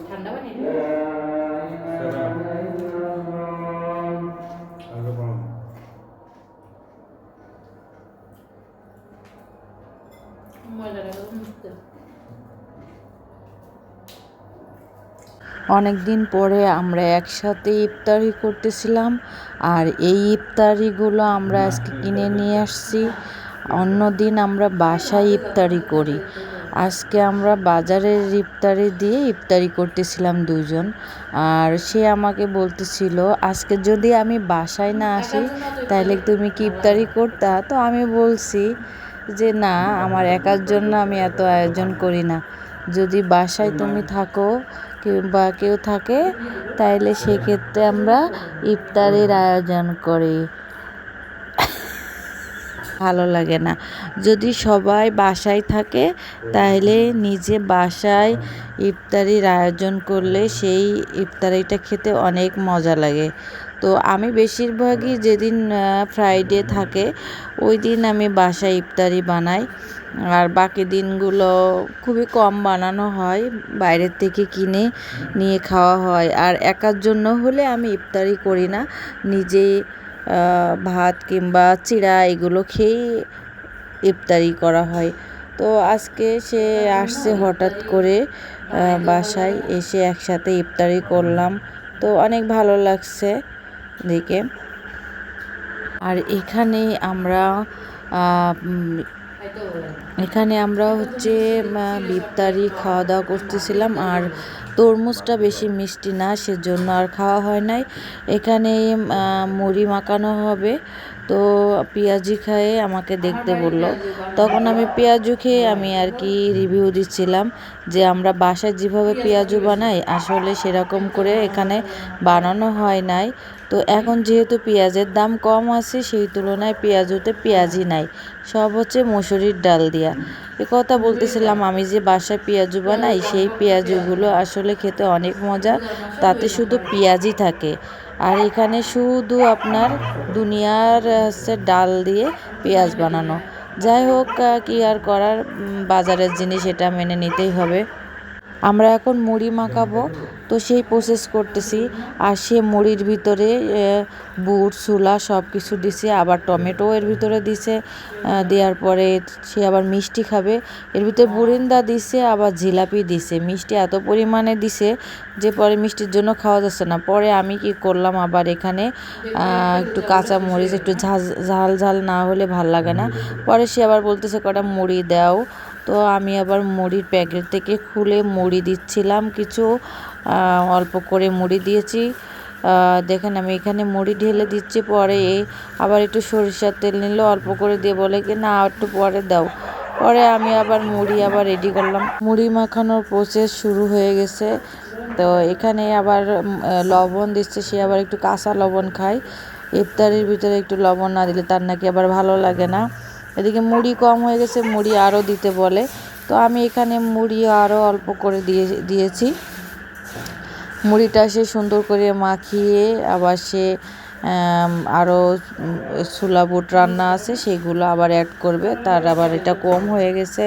ঠান্ডা পানি অনেক দিন পরে আমরা একসাথে ইফতারি করতেছিলাম। আর এই ইফতারিগুলো আমরা আজকে কিনে নিয়ে আসছি। অন্য দিন আমরা বাসায় ইফতারি করি, আজকে আমরা বাজারের ইফতারি দিয়ে ইফতারি করতেছিলাম দুজন। আর সে আমাকে বলতেছিল আজকে যদি আমি বাসায় না আসি তাহলে তুমি কি ইফতারি করতা? তো আমি বলছি যে না, আমার একার জন্য আমি এত আয়োজন করি না। যদি বাসায় তুমি থাকো কিংবা কেউ থাকে তাইলে সেক্ষেত্রে আমরা ইফতারের আয়োজন করি। ভালো লাগে না। যদি সবাই বাসায় থাকে তাহলে নিজে বাসায় ইফতারির আয়োজন করলে সেই ইফতারিটা খেতে অনেক মজা লাগে। তো আমি বেশিরভাগই যেদিন ফ্রাইডে থাকে ওই দিন আমি বাসায় ইফতারি বানাই। আর বাকি দিনগুলো খুবই কম বানানো হয়, বাইরের থেকে কিনে নিয়ে খাওয়া হয়। আর একার জন্য হলে আমি ইফতারি করি না, নিজেই ভাত কিংবা চিড়া এগুলো খেয়েই ইফতারি করা হয়। তো আজকে সে আসছে হঠাৎ করে বাসায়, এসে একসাথে ইফতারি করলাম। তো অনেক ভালো লাগছে দেখে। আর এখানে আমরা হচ্ছে ইফতারি খাওয়া দাওয়া করতেছিলাম। আর তরমুজটা বেশি মিষ্টি না, সেজন্য আর খাওয়া হয় নাই। এখানে মুড়ি মাখানো হবে। তো পেঁয়াজি খায়ে আমাকে দেখতে বললো, তখন আমি পেঁয়াজু খেয়ে আমি আর কি রিভিউ দিচ্ছিলাম যে আমরা বাসায় যেভাবে পেঁয়াজু বানাই আসলে সেরকম করে এখানে বানানো হয় নাই। তো এখন যেহেতু পেঁয়াজের দাম কম আছে সেই তুলনায় পেঁয়াজুতে পেঁয়াজই নাই, সব হচ্ছে মসুরির ডাল দিয়া। কথা বলতেছিলাম আমি যে বাসায় পেঁয়াজু বানাই সেই পেঁয়াজুগুলো আসলে খেতে অনেক মজা, তাতে শুধু পেঁয়াজই থাকে। আর এখানে শুধু আপনার দুনিয়ার হচ্ছে ডাল দিয়ে পেঁয়াজ বানানো। যাই হোক, কি আর করার, বাজারের জিনিস এটা মেনে নিতেই হবে। আমরা এখন মুড়ি মাখাবো, তো সেই প্রসেস করতেছি। আর সে মুড়ির ভিতরে বুট ছোলা সব কিছু দিছে, আবার টমেটো এর ভিতরে দিছে। দেওয়ার পরে সে আবার মিষ্টি খাবে, এর ভিতরে বুরিন্দা দিছে, আবার জিলাপি দিছে। মিষ্টি এত পরিমাণে দিছে যে পরে মিষ্টির জন্য খাওয়া যাচ্ছে না। পরে আমি কি করলাম, আবার এখানে একটু কাঁচা মরিচ, একটু ঝাল ঝাল না হলে ভাল লাগে না। পরে সে আবার বলতেছে কটা মুড়ি দাও। তো আমি আবার মুড়ির প্যাকেট থেকে খুলে মুড়ি দিচ্ছিলাম কিছু, অল্প করে মুড়ি দিয়েছি। দেখেন আমি এখানে মুড়ি ঢেলে দিচ্ছি। পরে আবার একটু সরিষার তেল নিল, অল্প করে দিয়ে বলে কি না একটু পরে দাও। পরে আমি আবার মুড়ি আবার রেডি করলাম। মুড়ি মাখানোর প্রসেস শুরু হয়ে গেছে। তো এখানে আবার লবণ দিচ্ছে, সে আবার একটু কাঁচা লবণ খায়। ইফতারির ভিতরে একটু লবণ না দিলে তার নাকি আবার ভালো লাগে না। এদিকে মুড়ি কম হয়ে গেছে, মুড়ি আরও দিতে বলে। তো আমি এখানে মুড়ি আরও অল্প করে দিয়েছি। মুড়িটা সে সুন্দর করে মাখিয়ে আবার সে আরও ছোলা বুট রান্না আছে সেগুলো আবার অ্যাড করবে, তার আবার এটা কম হয়ে গেছে।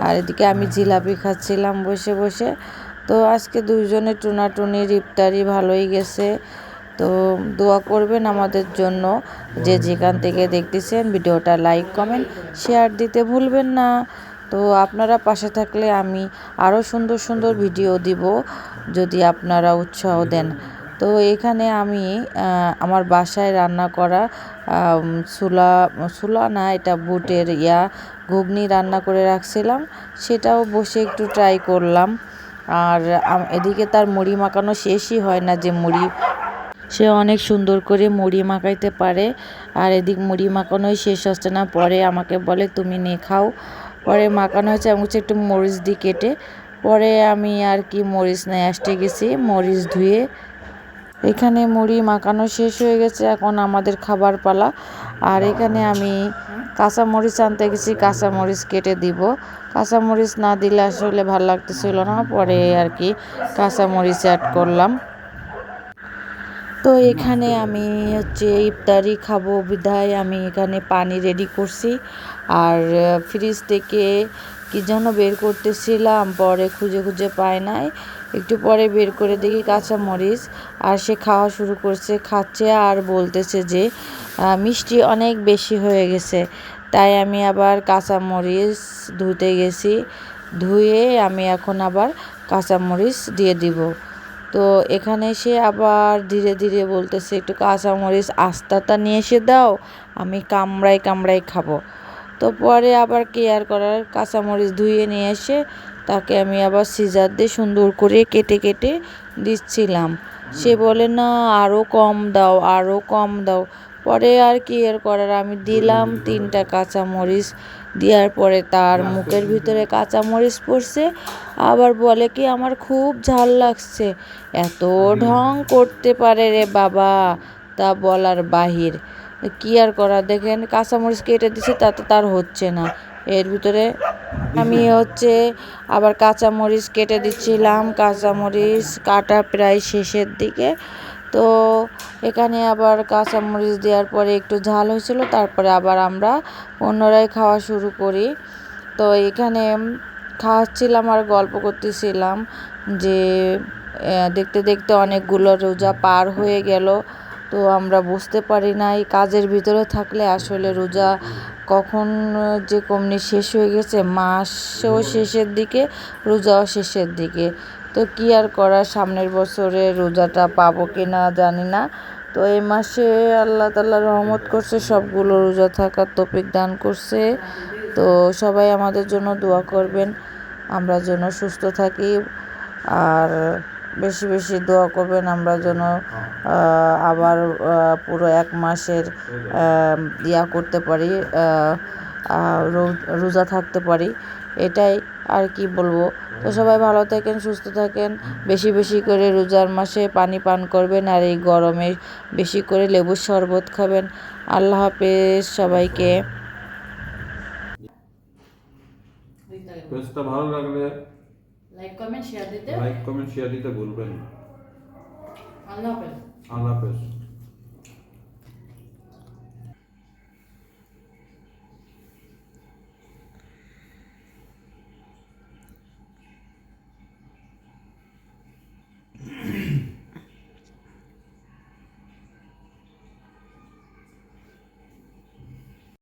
আর এদিকে আমি জিলাপি খাচ্ছিলাম বসে বসে। তো আজকে দুইজনের টুনাটুনির ইফতারি ভালোই গেছে। তো দোয়া করবেন আমাদের জন্য, যে যেখান থেকে দেখতেছেন ভিডিওটা লাইক কমেন্ট শেয়ার দিতে ভুলবেন না। তো আপনারা পাশে থাকলে আমি আরও সুন্দর সুন্দর ভিডিও দিব যদি আপনারা উৎসাহ দেন। তো এখানে আমি আমার বাসায় রান্না করা ছোলা না, এটা বুটের ঘুগনি রান্না করে রাখছিলাম, সেটাও বসে একটু ট্রাই করলাম। আর এদিকে তার মুড়ি মাখানো শেষই হয় না, যে সে অনেক সুন্দর করে মুড়ি মাখাইতে পারে। আর এদিক মুড়ি মাখানোই শেষ হচ্ছে না, পরে আমাকে বলে তুমি নে খাও। পরে মাখানো হয়েছে, আমি হচ্ছে একটু মরিচ দিয়ে কেটে, পরে আমি আর কি মরিচ নিয়ে আসতে গেছি, মরিচ ধুয়ে। এখানে মুড়ি মাখানো শেষ হয়ে গেছে, এখন আমাদের খাবার পালা। আর এখানে আমি কাঁচামরিচ আনতে গেছি, কাঁচামরিচ কেটে দিব। কাঁচামরিচ না দিলে আসলে ভালো লাগতেছিল না, পরে আর কি কাঁচামরিচ অ্যাড করলাম। তো তো এখানে আমি হচ্ছে ইফতারি খাবো বিধায় আমি এখানে পানি রেডি করছি আর ফ্রিজ থেকে কি যেন বের করতেছিলাম, পরে খুঁজে খুঁজে পাই নাই, একটু পরে বের করে দেখি কাঁচামরিচ। আর সে খাওয়া শুরু করছে, খাচ্ছে আর বলতেছে যে মিষ্টি অনেক বেশি হয়ে গেছে। তাই আমি আবার কাঁচামরিচ ধুতে গেছি, ধুয়ে আমি এখন আবার কাঁচামরিচ দিয়ে দিব। তো এখানে এসে আবার ধীরে ধীরে বলতেছে একটু কাঁচামরিচ আস্তাটা নিয়ে এসে দাও, আমি কামড়াই কামড়াই খাবো। তো পরে আবার কেয়ার করার, কাঁচামরিচ ধুয়ে নিয়ে এসে তাকে আমি আবার সিজার দিয়ে সুন্দর করে কেটে কেটে দিচ্ছিলাম। সে বলে না আরও কম দাও, আরও কম দাও। পরে আর কেয়ার করার, আমি দিলাম 3টা কাঁচামরিচ। দেওয়ার পরে তার মুখের ভিতরে কাঁচামরিচ পড়ছে, আবার বলে কি আমার খুব ঝাল লাগছে। এত ঢং করতে পারে রে বাবা, তা বলার বাহির। কি আর করা, দেখেন কাঁচামরিচ কেটে দিছে তাতে তার হচ্ছে না। এর ভিতরে আমি হচ্ছে আবার কাঁচামরিচ কেটে দিচ্ছিলাম, কাঁচামরিচ কাটা প্রায় শেষের দিকে। তো এখানে আবার কাঁচামরিচ দেওয়ার পরে একটু ঝাল হয়েছিল, তারপরে আবার আমরা পুনরায় খাওয়া শুরু করি। তো এখানে খাওয়াচ্ছিলাম আর গল্প করতেছিলাম যে দেখতে দেখতে অনেকগুলো রোজা পার হয়ে গেল। তো আমরা বুঝতে পারি নাই, কাজের ভিতরে থাকলে আসলে রোজা কখন যে কমনি শেষ হয়ে গেছে, মাসও শেষের দিকে, রোজাও শেষের দিকে। তো কি আর করার, সামনের বছরে রোজাটা পাবো কি না জানি না। তো এই মাসে আল্লাহ তাআলা রহমত করছে, সবগুলো রোজা থাকার তৌফিক দান করছে। তো সবাই আমাদের জন্য দোয়া করবেন, আমরা যেন সুস্থ থাকি, আর বেশি বেশি দোয়া করবেন আমরা যেন আবার পুরো 1 মাসের ইয়া করতে পারি, রোজা থাকতে পারি। এটাই আর কি বলবো। তো সবাই ভালো থাকেন, সুস্থ থাকেন, বেশি বেশি করে রোজার মাসে পানি পান করবেন, আর এই গরমে বেশি করে লেবুর শরবত খাবেন। আল্লাহ হাফেজ সবাইকে। পেজটা ভালো লাগলে লাইক কমেন্ট শেয়ার দিতে লাইক কমেন্ট শেয়ার দিতে ভুলবেন না। আল্লাহ হাফেজ। আল্লাহ হাফেজ।